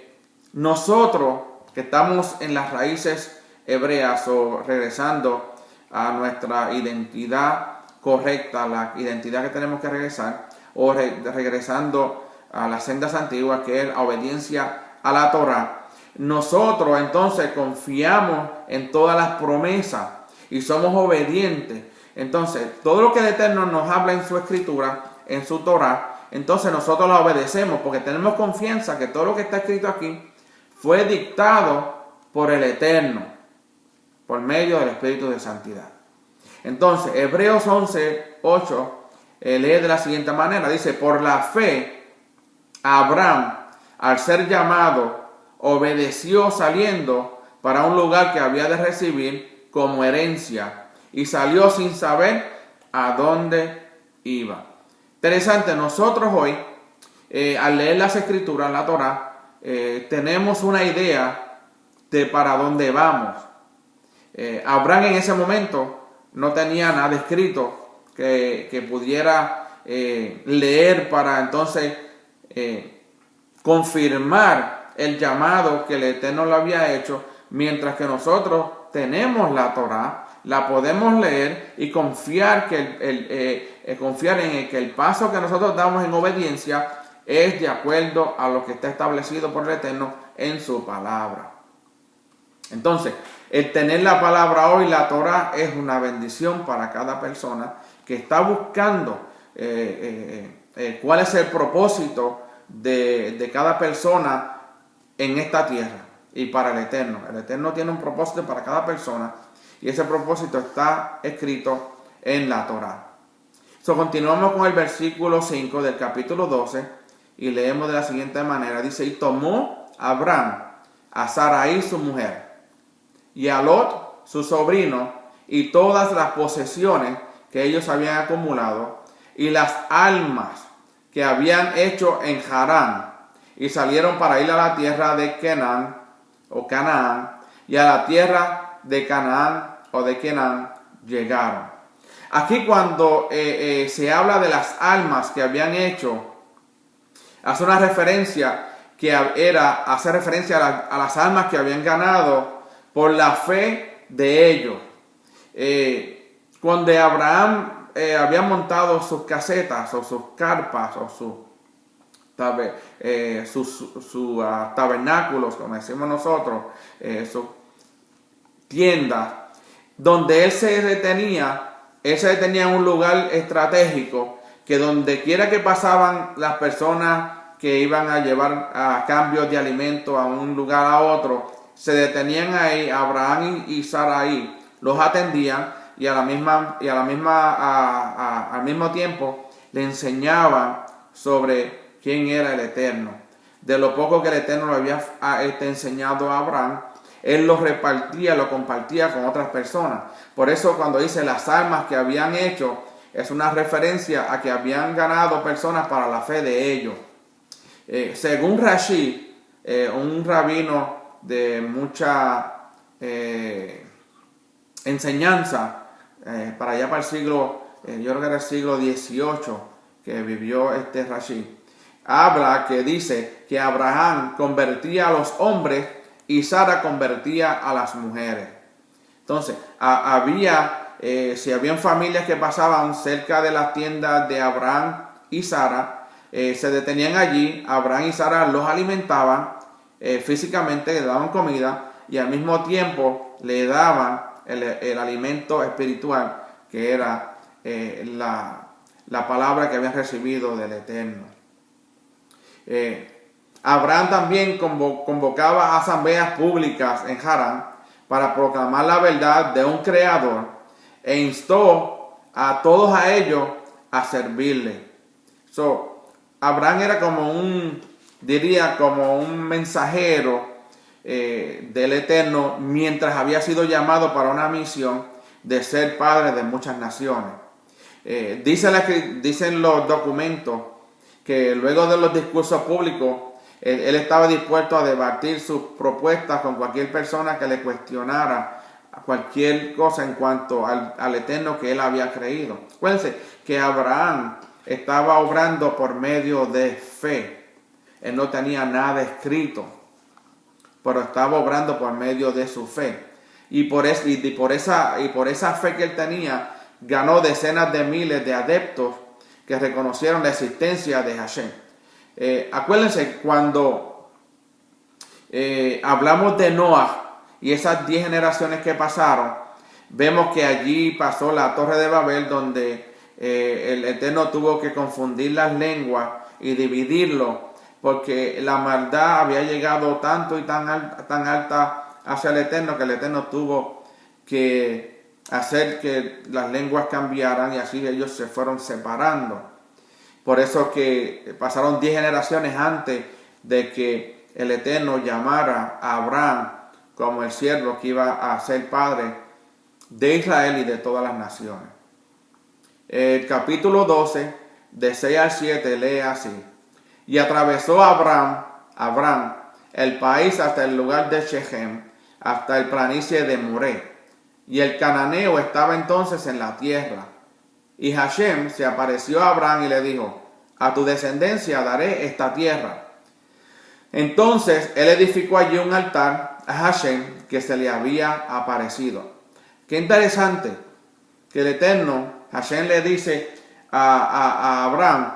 Nosotros que estamos en las raíces hebreas o regresando a nuestra identidad correcta, la identidad que tenemos que regresar, o regresando a las sendas antiguas, que es la obediencia a la Torá, nosotros entonces confiamos en todas las promesas y somos obedientes. Entonces, todo lo que el Eterno nos habla en su escritura, en su Torá, entonces nosotros la obedecemos porque tenemos confianza que todo lo que está escrito aquí fue dictado por el Eterno, por medio del Espíritu de Santidad. Entonces, Hebreos 11:8 lee de la siguiente manera, dice: por la fe, Abraham, al ser llamado, obedeció saliendo para un lugar que había de recibir como herencia, y salió sin saber a dónde iba. Interesante, nosotros hoy, al leer las escrituras, la Torá, tenemos una idea de para dónde vamos. Abraham en ese momento no tenía nada escrito que pudiera leer para entonces confirmar el llamado que el Eterno le había hecho, mientras que nosotros tenemos la Torá, la podemos leer y confiar confiar en que el paso que nosotros damos en obediencia es de acuerdo a lo que está establecido por el Eterno en su palabra. Entonces, el tener la palabra hoy, la Torá, es una bendición para cada persona que está buscando cuál es el propósito de cada persona en esta tierra y para el Eterno. El Eterno tiene un propósito para cada persona y ese propósito está escrito en la Torá. Continuamos con el versículo 5 del capítulo 12 y leemos de la siguiente manera. Dice: y tomó Abraham a Sarai su mujer, y a Lot su sobrino, y todas las posesiones que ellos habían acumulado, y las almas que habían hecho en Harán, y salieron para ir a la tierra de Canaán, o Canaán, y a la tierra de Canaán, o de Canaán, llegaron. Aquí cuando se habla de las almas que habían hecho, hace referencia a las almas que habían ganado por la fe de ellos. Cuando Abraham había montado sus casetas o sus carpas o sus tabernáculos, como decimos nosotros, sus tiendas, donde él se detenía en un lugar estratégico, que donde quiera que pasaban las personas que iban a llevar a cambios de alimento a un lugar a otro, se detenían ahí. Abraham y Sarai los atendían y al mismo tiempo le enseñaban sobre quién era el Eterno. De lo poco que el Eterno le había enseñado a Abraham, él lo repartía, lo compartía con otras personas. Por eso cuando dice las almas que habían hecho, es una referencia a que habían ganado personas para la fe de ellos. Según Rashi, un rabino de mucha enseñanza, para allá para el siglo, yo creo que era el siglo XVIII que vivió este Rashi, habla que dice que Abraham convertía a los hombres y Sara convertía a las mujeres. Entonces, si habían familias que pasaban cerca de las tiendas de Abraham y Sara, se detenían allí. Abraham y Sara los alimentaban físicamente, le daban comida y al mismo tiempo le daban el alimento espiritual, que era la palabra que habían recibido del Eterno. Abraham también convocaba asambleas públicas en Harán para proclamar la verdad de un creador e instó a todos a ellos a servirle. Abraham era como un mensajero del Eterno, mientras había sido llamado para una misión de ser padre de muchas naciones. Dicen los documentos que luego de los discursos públicos, él estaba dispuesto a debatir sus propuestas con cualquier persona que le cuestionara cualquier cosa en cuanto al Eterno que él había creído. Acuérdense que Abraham estaba obrando por medio de fe. Él no tenía nada escrito. pero estaba obrando por medio de su fe. Y por esa fe que él tenía, ganó decenas de miles de adeptos que reconocieron la existencia de Hashem. Acuérdense, cuando hablamos de Noah y esas 10 generaciones que pasaron, vemos que allí pasó la Torre de Babel, donde el Eterno tuvo que confundir las lenguas y dividirlo, porque la maldad había llegado tanto y tan alta hacia el Eterno, que el Eterno tuvo que hacer que las lenguas cambiaran, y así ellos se fueron separando. Por eso que pasaron 10 generaciones antes de que el Eterno llamara a Abraham como el siervo que iba a ser padre de Israel y de todas las naciones. El capítulo 12, de 6 al 7, lee así: y atravesó Abraham el país hasta el lugar de Shechem, hasta el planicie de Moré. Y el cananeo estaba entonces en la tierra. Y Hashem se apareció a Abraham y le dijo: a tu descendencia daré esta tierra. Entonces él edificó allí un altar a Hashem que se le había aparecido. Qué interesante que el Eterno, Hashem, le dice a Abraham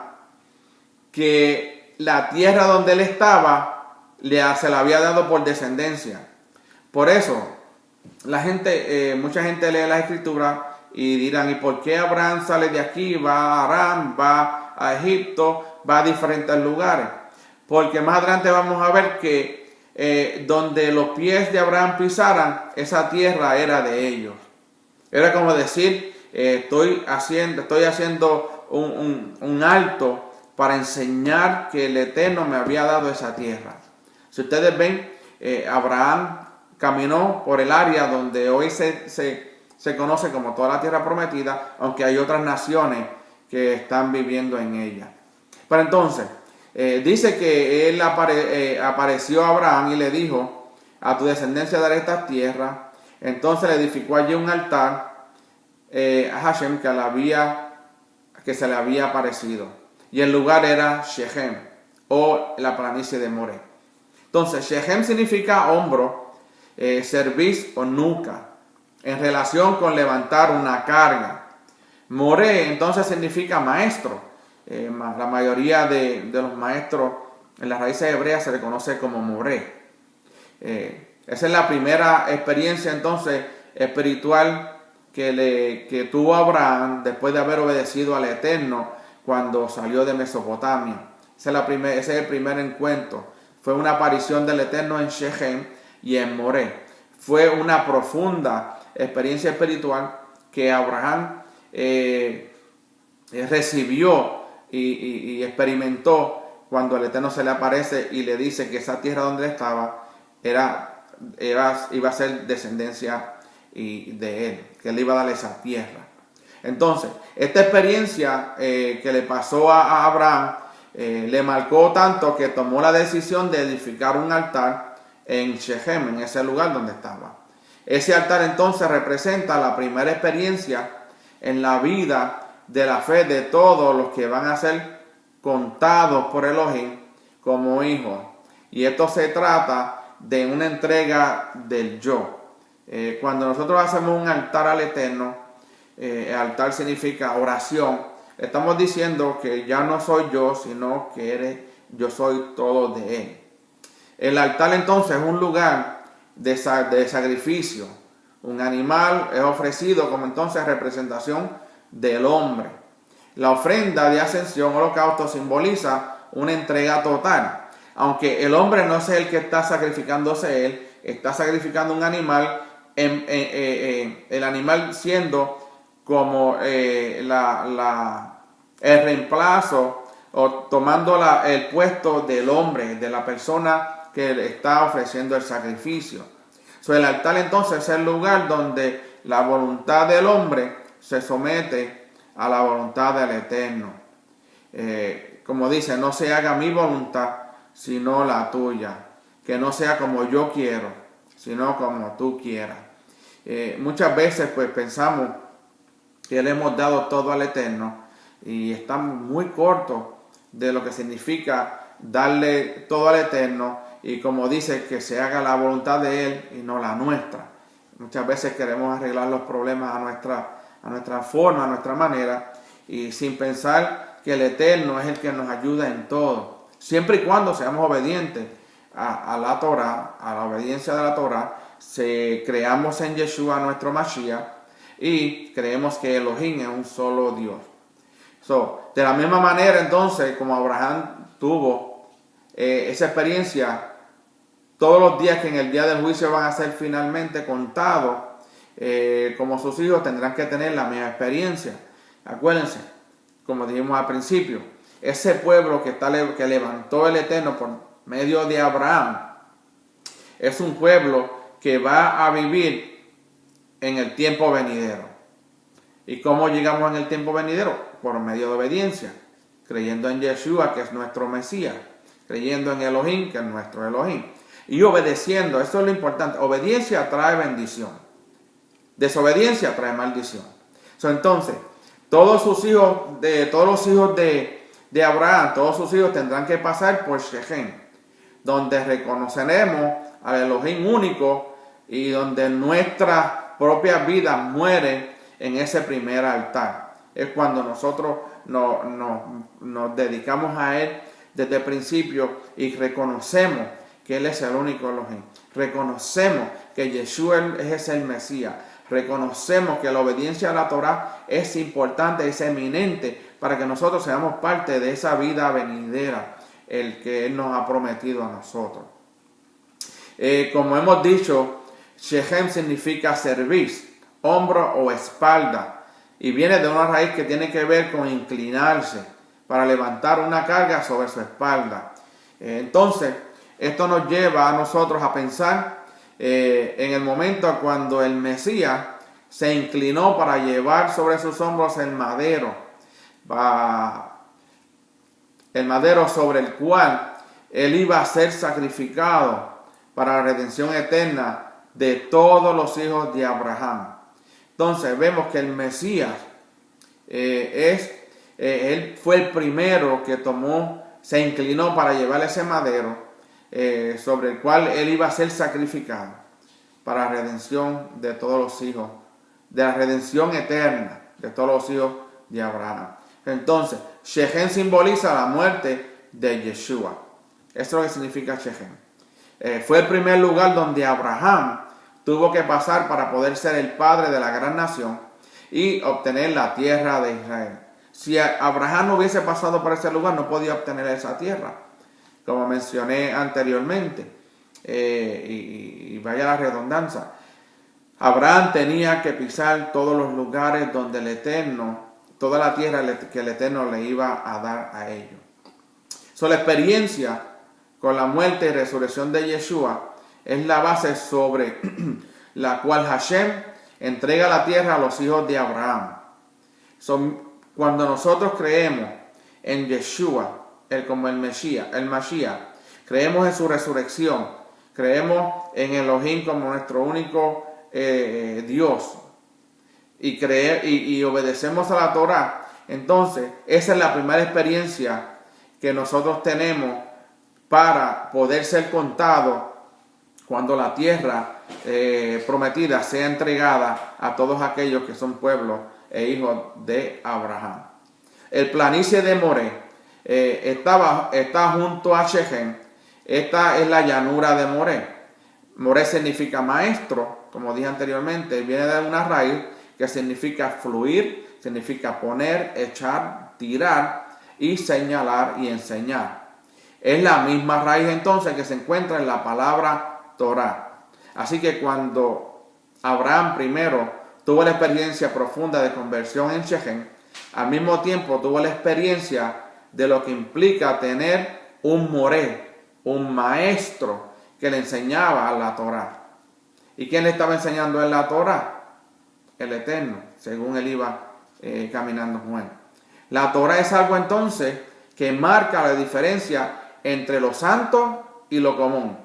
que la tierra donde él estaba se la había dado por descendencia. Por eso, mucha gente lee la escritura y dirán: ¿y por qué Abraham sale de aquí, va a Aram, va a Egipto, va a diferentes lugares? Porque más adelante vamos a ver que donde los pies de Abraham pisaran, esa tierra era de ellos. Era como decir: estoy haciendo un alto para enseñar que el Eterno me había dado esa tierra. Si ustedes ven, Abraham caminó por el área donde hoy se conoce como toda la tierra prometida, aunque hay otras naciones que están viviendo en ella. Pero entonces, dice que él apareció a Abraham y le dijo: a tu descendencia daré esta tierra. Entonces le edificó allí un altar a Hashem que se le había aparecido. Y el lugar era Shechem, o la planicie de Moré. Entonces, Shechem significa hombro, cerviz o nuca, en relación con levantar una carga. Moré entonces significa maestro. La mayoría de los maestros en las raíces hebreas se le conoce como Moré. Esa es la primera experiencia entonces espiritual que tuvo Abraham después de haber obedecido al Eterno cuando salió de Mesopotamia. Ese es el primer encuentro. Fue una aparición del Eterno en Shechem y en Moré. Fue una profunda experiencia espiritual que Abraham recibió y experimentó cuando el Eterno se le aparece y le dice que esa tierra donde estaba iba a ser descendencia de él, que él iba a darle esa tierra. Entonces, esta experiencia que le pasó a Abraham le marcó tanto que tomó la decisión de edificar un altar en Shechem, en ese lugar donde estaba. Ese altar entonces representa la primera experiencia en la vida de la fe de todos los que van a ser contados por Elohim como hijos. Y esto se trata de una entrega del yo. Cuando nosotros hacemos un altar al Eterno, el altar significa oración. Estamos diciendo que ya no soy yo, sino que yo soy todo de Él. El altar entonces es un lugar de sacrificio. Un animal es ofrecido como entonces representación del hombre. La ofrenda de ascensión, holocausto, simboliza una entrega total. Aunque el hombre no es el que está sacrificándose él, está sacrificando un animal, el animal siendo como el reemplazo o tomando el puesto del hombre, de la persona que le está ofreciendo el sacrificio. El altar entonces es el lugar donde la voluntad del hombre se somete a la voluntad del Eterno. Como dice: no se haga mi voluntad, sino la tuya. Que no sea como yo quiero, sino como tú quieras. Muchas veces pues pensamos que le hemos dado todo al Eterno y estamos muy cortos de lo que significa darle todo al Eterno y como dice, que se haga la voluntad de Él y no la nuestra. Muchas veces queremos arreglar los problemas a nuestra forma, a nuestra manera, y sin pensar que el Eterno es el que nos ayuda en todo. Siempre y cuando seamos obedientes a la Torah, a la obediencia de la Torah, creamos en Yeshua nuestro Mashiach y creemos que Elohim es un solo Dios. De la misma manera entonces, como Abraham tuvo esa experiencia, todos los días que en el día del juicio van a ser finalmente contados, como sus hijos tendrán que tener la misma experiencia. Acuérdense, como dijimos al principio, ese pueblo que levantó el Eterno por medio de Abraham, es un pueblo que va a vivir en el tiempo venidero. ¿Y cómo llegamos en el tiempo venidero? Por medio de obediencia, creyendo en Yeshua, que es nuestro Mesías, creyendo en Elohim, que es nuestro Elohim, y obedeciendo. Esto es lo importante. Obediencia trae bendición, desobediencia trae maldición. Entonces, todos los hijos de Abraham, todos sus hijos tendrán que pasar por Shechem, donde reconoceremos al Elohim único y donde nuestra propia vida muere en ese primer altar. Es cuando nosotros nos dedicamos a Él desde el principio y reconocemos que Él es el único Elohim. Reconocemos que Yeshua es el Mesías. Reconocemos que la obediencia a la Torah es importante, es eminente para que nosotros seamos parte de esa vida venidera, el que Él nos ha prometido a nosotros. Como hemos dicho, Shechem significa cerviz, hombro o espalda, y viene de una raíz que tiene que ver con inclinarse para levantar una carga sobre su espalda. Entonces, esto nos lleva a nosotros a pensar en el momento cuando el Mesías se inclinó para llevar sobre sus hombros el madero sobre el cual Él iba a ser sacrificado para la redención eterna de todos los hijos de Abraham. Entonces vemos que el Mesías Él fue el primero que se inclinó para llevar ese madero sobre el cual Él iba a ser sacrificado para la redención de todos los hijos, de la redención eterna de todos los hijos de Abraham. Entonces, Shechem simboliza la muerte de Yeshua. Eso es lo que significa Shechem. Fue el primer lugar donde Abraham tuvo que pasar para poder ser el padre de la gran nación y obtener la tierra de Israel. Si Abraham no hubiese pasado por ese lugar, no podía obtener esa tierra, como mencioné anteriormente. Y vaya la redundancia. Abraham tenía que pisar todos los lugares donde el Eterno, toda la tierra que el Eterno le iba a dar a ellos. La experiencia con la muerte y resurrección de Yeshua es la base sobre la cual Hashem entrega la tierra a los hijos de Abraham. Cuando nosotros creemos en Yeshua, como el Mashiach, creemos en su resurrección, creemos en Elohim como nuestro único Dios y obedecemos a la Torah, entonces esa es la primera experiencia que nosotros tenemos para poder ser contados cuando la tierra prometida sea entregada a todos aquellos que son pueblos e hijos de Abraham. El planicie de Moré está junto a Shechem. Esta es la llanura de Moré. Moré significa maestro, como dije anteriormente, viene de una raíz que significa fluir, significa poner, echar, tirar y señalar y enseñar. Es la misma raíz entonces que se encuentra en la palabra Torah. Así que cuando Abraham primero tuvo la experiencia profunda de conversión en Shechem, al mismo tiempo tuvo la experiencia de lo que implica tener un moré, un maestro que le enseñaba la Torah. ¿Y quién le estaba enseñando en la Torah? El Eterno, según él iba caminando con él. La Torah es algo entonces que marca la diferencia entre lo santo y lo común,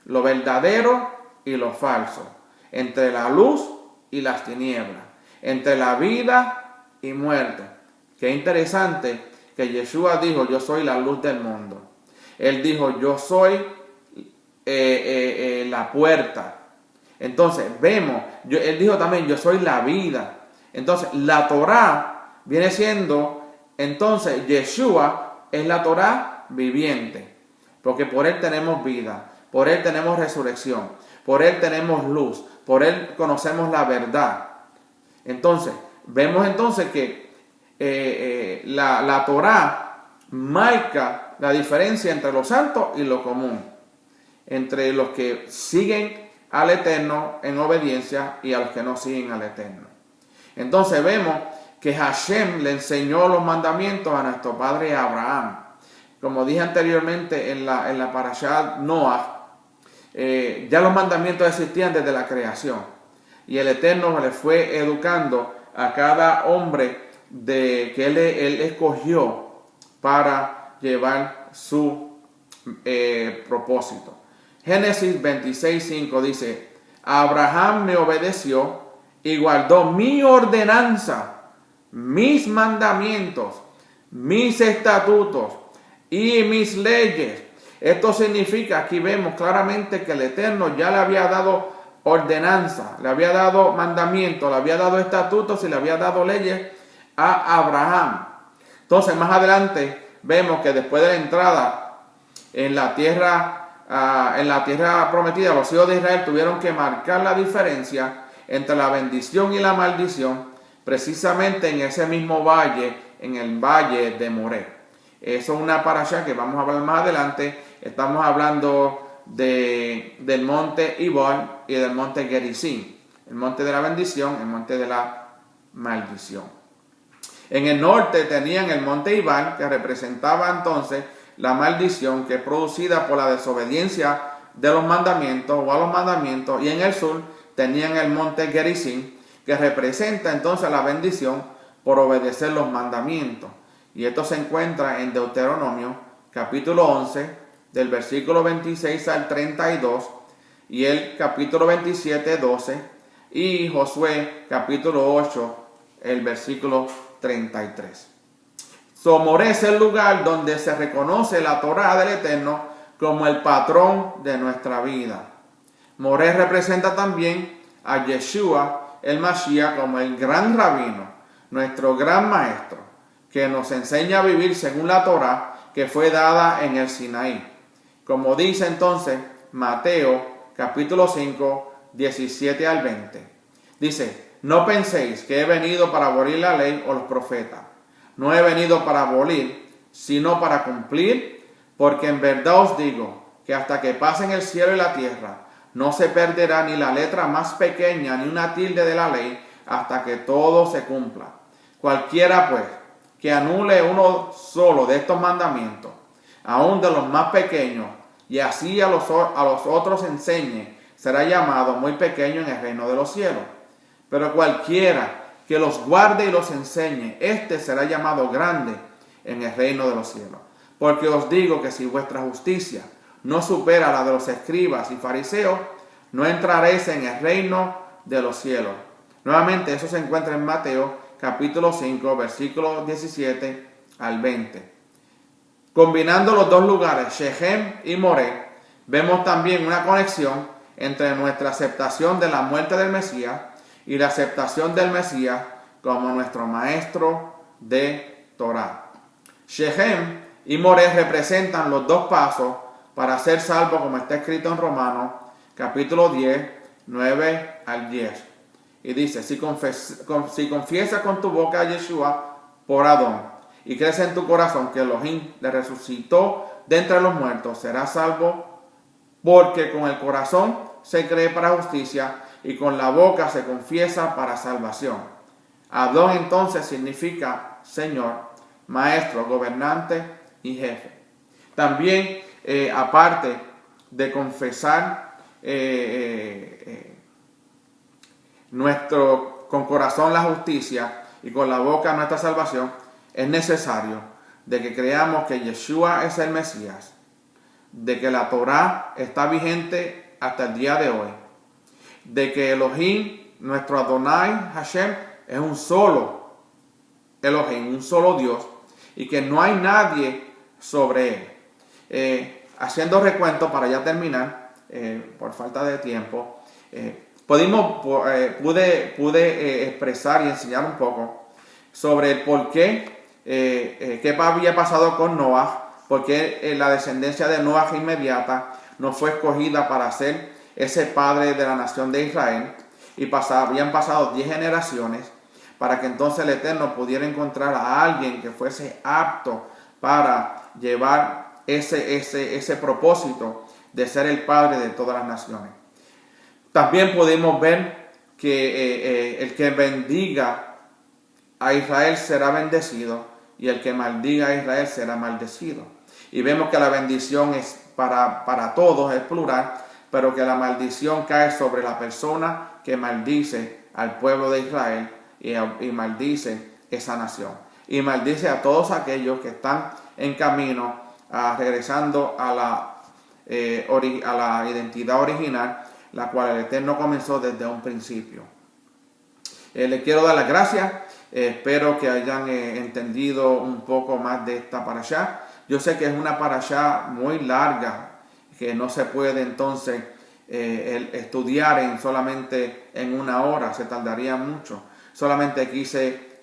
lo verdadero y lo falso, entre la luz y las tinieblas, entre la vida y muerte. Qué interesante que Yeshua dijo: yo soy la luz del mundo. Él dijo: yo soy la puerta. Entonces vemos, él dijo también, yo soy la vida. Entonces la Torá viene siendo, entonces Yeshua es la Torá viviente, porque por él tenemos vida, por él tenemos resurrección, por él tenemos luz, por él conocemos la verdad. Entonces vemos entonces que la Torá marca la diferencia entre lo santo y lo común, entre los que siguen al Eterno en obediencia y a los que no siguen al Eterno. Entonces vemos que Hashem le enseñó los mandamientos a nuestro padre Abraham. Como dije anteriormente en la parashá Noah, ya los mandamientos existían desde la creación. Y el Eterno le fue educando a cada hombre que él escogió para llevar su propósito. Génesis 26:5 dice: Abraham me obedeció y guardó mi ordenanza, mis mandamientos, mis estatutos y mis leyes. Esto significa, aquí vemos claramente que el Eterno ya le había dado ordenanza, le había dado mandamientos, le había dado estatutos y le había dado leyes a Abraham. Entonces más adelante vemos que después de la entrada en la tierra prometida, los hijos de Israel tuvieron que marcar la diferencia entre la bendición y la maldición, precisamente en ese mismo valle, en el valle de Moré. Eso es una parashá que vamos a hablar más adelante. Estamos hablando del monte Ibol y del monte Gerizim, el monte de la bendición, el monte de la maldición. En el norte tenían el monte Ibal, que representaba entonces la maldición que es producida por la desobediencia de los mandamientos o a los mandamientos, y en el sur tenían el monte Gerizim, que representa entonces la bendición por obedecer los mandamientos. Y esto se encuentra en Deuteronomio capítulo 11, del versículo 26 al 32, y el capítulo 27, 12, y Josué capítulo 8, el versículo 33. Moré es el lugar donde se reconoce la Torá del Eterno como el patrón de nuestra vida. Moré representa también a Yeshua, el Mashiach, como el gran rabino, nuestro gran maestro, que nos enseña a vivir según la Torá que fue dada en el Sinaí. Como dice entonces Mateo capítulo 5, 17 al 20. Dice: no penséis que he venido para abolir la ley o los profetas. No he venido para abolir, sino para cumplir, porque en verdad os digo que hasta que pasen el cielo y la tierra, no se perderá ni la letra más pequeña ni una tilde de la ley, hasta que todo se cumpla. Cualquiera pues que anule uno solo de estos mandamientos, aun de los más pequeños, y así a los otros enseñe, será llamado muy pequeño en el reino de los cielos. Pero cualquiera que los guarde y los enseñe, este será llamado grande en el reino de los cielos. Porque os digo que si vuestra justicia no supera la de los escribas y fariseos, no entraréis en el reino de los cielos. Nuevamente, eso se encuentra en Mateo capítulo 5, versículos 17 al 20. Combinando los dos lugares, Shechem y Moré, vemos también una conexión entre nuestra aceptación de la muerte del Mesías y la aceptación del Mesías como nuestro maestro de Torá. Shechem y Moré representan los dos pasos para ser salvo, como está escrito en Romanos capítulo 10, 9 al 10. Y dice: si confiesas con tu boca a Yeshua por Adón y crees en tu corazón que Elohim le resucitó de entre los muertos, serás salvo, porque con el corazón se cree para justicia y con la boca se confiesa para salvación. Adón entonces significa Señor, Maestro, Gobernante y Jefe. También, aparte de confesar con corazón la justicia y con la boca nuestra salvación, es necesario de que creamos que Yeshua es el Mesías, de que la Torá está vigente hasta el día de hoy, de que Elohim, nuestro Adonai Hashem, es un solo Elohim, un solo Dios, y que no hay nadie sobre él. Haciendo recuento para ya terminar, por falta de tiempo, pude expresar y enseñar un poco sobre el por qué, qué había pasado con Noah, por qué la descendencia de Noah inmediata no fue escogida para ser ese padre de la nación de Israel, y habían pasado 10 generaciones para que entonces el Eterno pudiera encontrar a alguien que fuese apto para llevar ese propósito de ser el padre de todas las naciones. También pudimos ver que el que bendiga a Israel será bendecido y el que maldiga a Israel será maldecido. Y vemos que la bendición es para todos, es plural, pero que la maldición cae sobre la persona que maldice al pueblo de Israel y maldice esa nación. Y maldice a todos aquellos que están en camino, regresando a la identidad original, la cual el Eterno comenzó desde un principio. Les quiero dar las gracias. Espero que hayan entendido un poco más de esta parashá. Yo sé que es una parashá muy larga, que no se puede entonces estudiar solamente en una hora, se tardaría mucho. Solamente quise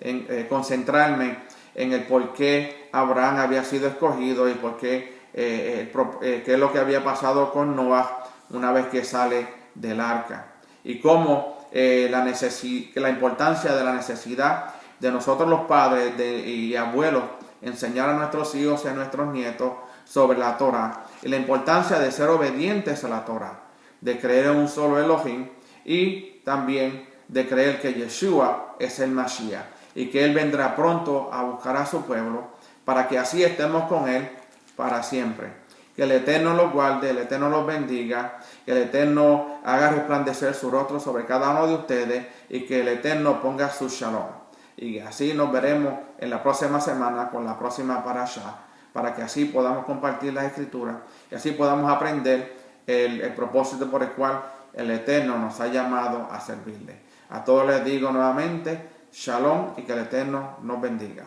concentrarme en el por qué Abraham había sido escogido y por qué, qué es lo que había pasado con Noah una vez que sale del arca. Y cómo la importancia de la necesidad de nosotros los padres y abuelos enseñar a nuestros hijos y a nuestros nietos sobre la Torah, y la importancia de ser obedientes a la Torah, de creer en un solo Elohim y también de creer que Yeshua es el Mashiach y que Él vendrá pronto a buscar a su pueblo para que así estemos con Él para siempre. Que el Eterno los guarde, el Eterno los bendiga, que el Eterno haga resplandecer su rostro sobre cada uno de ustedes y que el Eterno ponga su shalom. Y así nos veremos en la próxima semana con la próxima parashá, para que así podamos compartir las escrituras y así podamos aprender el propósito por el cual el Eterno nos ha llamado a servirle. A todos les digo nuevamente, shalom, y que el Eterno nos bendiga.